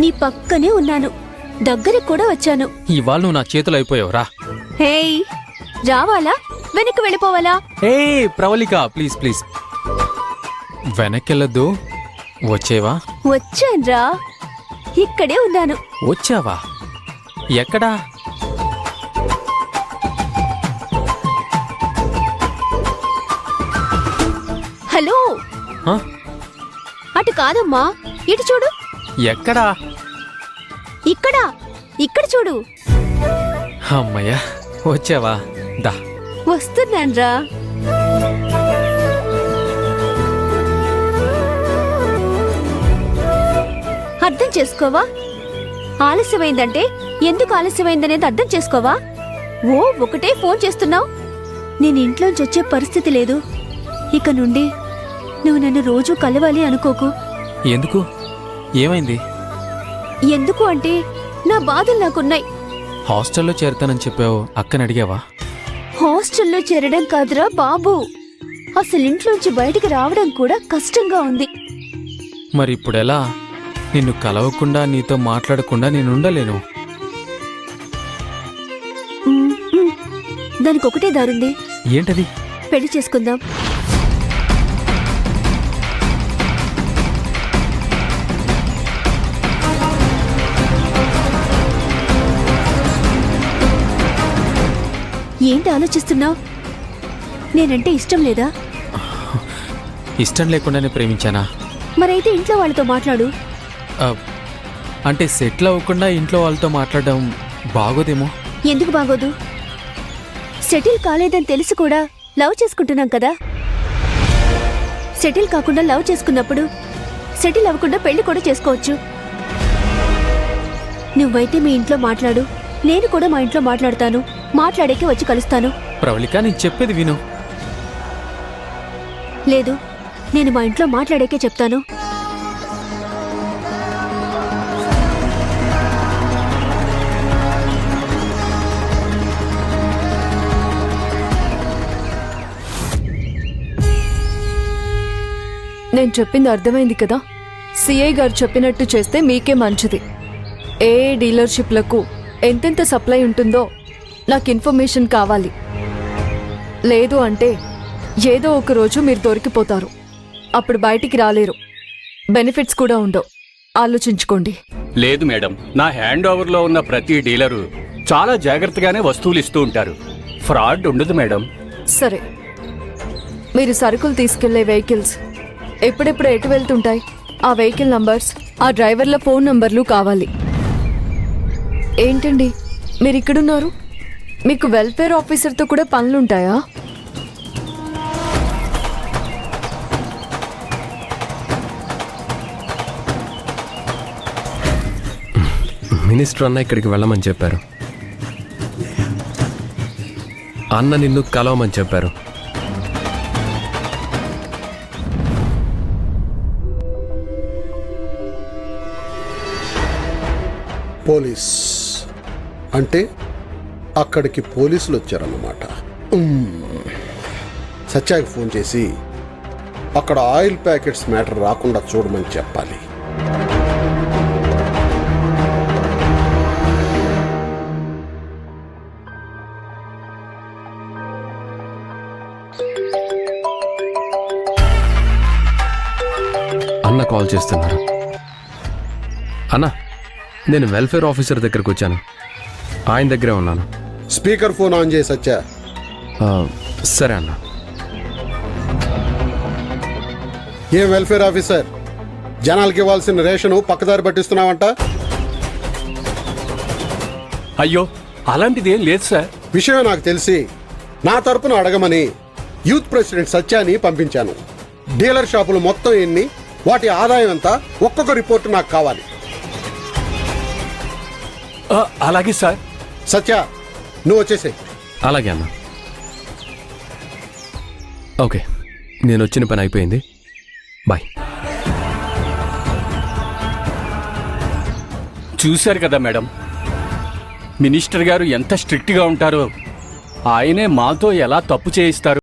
నీ పక్కనే ఉన్నాను, దగ్గరికి కూడా వచ్చాను. ఇవాళ నువ్వు నా చేతులు అయిపోయావు రా. హేయ్, రావాలా వెనక్కి వెళ్ళిపోవాలా? ఏ ప్రవళిక, ప్లీజ్ ప్లీజ్ వెనక్కెళ్ళొద్దు. వచ్చేవా? వచ్చాన్రా, ఇక్కడే ఉన్నాను. వచ్చావా? ఎక్కడా? హలో, ఆ? అటు కాదమ్మా, ఇటు చూడు. ఎక్కడా? ఇక్కడ ఇక్కడ చూడు. అమ్మయ్యా, వచ్చావా? దా. వస్తున్నాన్రా. అర్థం చేసుకోవా? ఆలస్యమైందంటే ఎందుకు ఆలస్యమైందనేది అర్థం చేసుకోవా? ఓ ఒకటే ఫోన్ చేస్తున్నావు. నేను ఇంట్లోంచి వచ్చే పరిస్థితి లేదు. ఇక నుండి నువ్వు నన్ను రోజూ కలవాలి అనుకోకు. ఎందుకు? ఏమైంది? ఎందుకు అంటే నా బాధలు నాకున్నాయి. హాస్టల్లో చేరతానని చెప్పావు, అక్కని అడిగావా? హాస్టల్లో చేరడం కాదురా బాబు, అసలు ఇంట్లోంచి బయటికి రావడం కూడా కష్టంగా ఉంది. మరి ఇప్పుడెలా? నిన్ను కలవకుండా, నీతో మాట్లాడకుండా నేను ఉండలేను. దానికి ఒకటే దారుంది. ఏంటది? పెళ్లి చేసుకుందాం. ఏంటి ఆలోచిస్తున్నావు? నేనంటే ఇష్టం లేదా? ఇష్టం లేకుండానే ప్రేమించానా? మరైతే ఇంట్లో వాళ్ళతో మాట్లాడు. అంటే సెటిల్ అవ్వకుండా ఇంట్లో వాళ్ళతో మాట్లాడడం బాగోదేమో. ఎందుకు బాగోదు? సెటిల్ కాలేదని తెలిసి కూడా లవ్ చేసుకుంటున్నాం కదా. సెటిల్ కాకుండా లవ్ చేసుకున్నప్పుడు సెటిల్ అవ్వకుండా పెళ్లి కూడా చేసుకోవచ్చు. నువ్వైతే మీ ఇంట్లో మాట్లాడు, నేను కూడా మా ఇంట్లో మాట్లాడతాను. మాట్లాడేకి వచ్చి కలుస్తాను. ప్రవళిక, నేను చెప్పేది విను. లేదు, నేను మా ఇంట్లో మాట్లాడేకే చెప్తాను. నేను చెప్పింది అర్థమైంది కదా. సిఐ గారు చెప్పినట్టు చేస్తే మీకే మంచిది. ఏ డీలర్షిప్లకు ఎంతెంత సప్లై ఉంటుందో నాకు ఇన్ఫర్మేషన్ కావాలి. లేదు అంటే ఏదో ఒక రోజు మీరు దొరికిపోతారు. అప్పుడు బయటికి రాలేరు. బెనిఫిట్స్ కూడా ఉండవు. ఆలోచించుకోండి. లేదు మేడం, నా హ్యాండ్ ఓవర్లో ఉన్న ప్రతి డీలరు చాలా జాగ్రత్తగానే వస్తువులు ఇస్తూ ఉంటారు. ఫ్రాడ్ ఉండదు మేడం. సరే, మీరు సరుకులు తీసుకెళ్లే వెహికల్స్ ఎప్పుడెప్పుడు ఎటు వెళ్తుంటాయి? ఆ వెహికల్ నంబర్స్, ఆ డ్రైవర్ల ఫోన్ నంబర్లు కావాలి. ఏంటండి మీరు ఇక్కడున్నారు? మీకు వెల్ఫేర్ ఆఫీసర్తో కూడా పనులుంటాయా? మినిస్టర్ అన్న ఇక్కడికి వెళ్ళమని చెప్పారు. అన్న నిన్ను కలవమని చెప్పారు. పోలీస్ అంటే అక్కడికి పోలీసులు వచ్చారన్నమాట. సత్యాకి ఫోన్ చేసి అక్కడ ఆయిల్ ప్యాకెట్స్ మ్యాటర్ రాకుండా చూడమని చెప్పాలి. అన్న కాల్ చేస్తున్నారు. అన్న, నేను వెల్ఫేర్ ఆఫీసర్ దగ్గరకు వచ్చాను. ఆయన దగ్గరే ఉన్నాను. స్పీకర్ ఫోన్ ఆన్ చేసి సత్య. సరే అన్న. ఏ వెల్ఫేర్ ఆఫీసర్, జనాలకి ఇవ్వాల్సిన రేషను పక్కదారి పట్టిస్తున్నావంట? అయ్యో, అలాంటిదేం లేదు సార్. విషయం నాకు తెలిసి నా తరపున అడగమని యూత్ ప్రెసిడెంట్ సత్యాని పంపించాను. డీలర్ షాపులు మొత్తం ఎన్ని, వాటి ఆదాయం ఎంత, ఒక్కొక్క రిపోర్టు నాకు కావాలి. అలాగే సార్. సత్య, నువ్వు వచ్చేసేయ్. అలాగే అన్న. ఓకే, నేను వచ్చిన పని అయిపోయింది. బాయ్. చూశారు కదా మేడం, మినిస్టర్ గారు ఎంత స్ట్రిక్ట్గా ఉంటారో. ఆయనే మాతో ఎలా తప్పు చేయిస్తారు.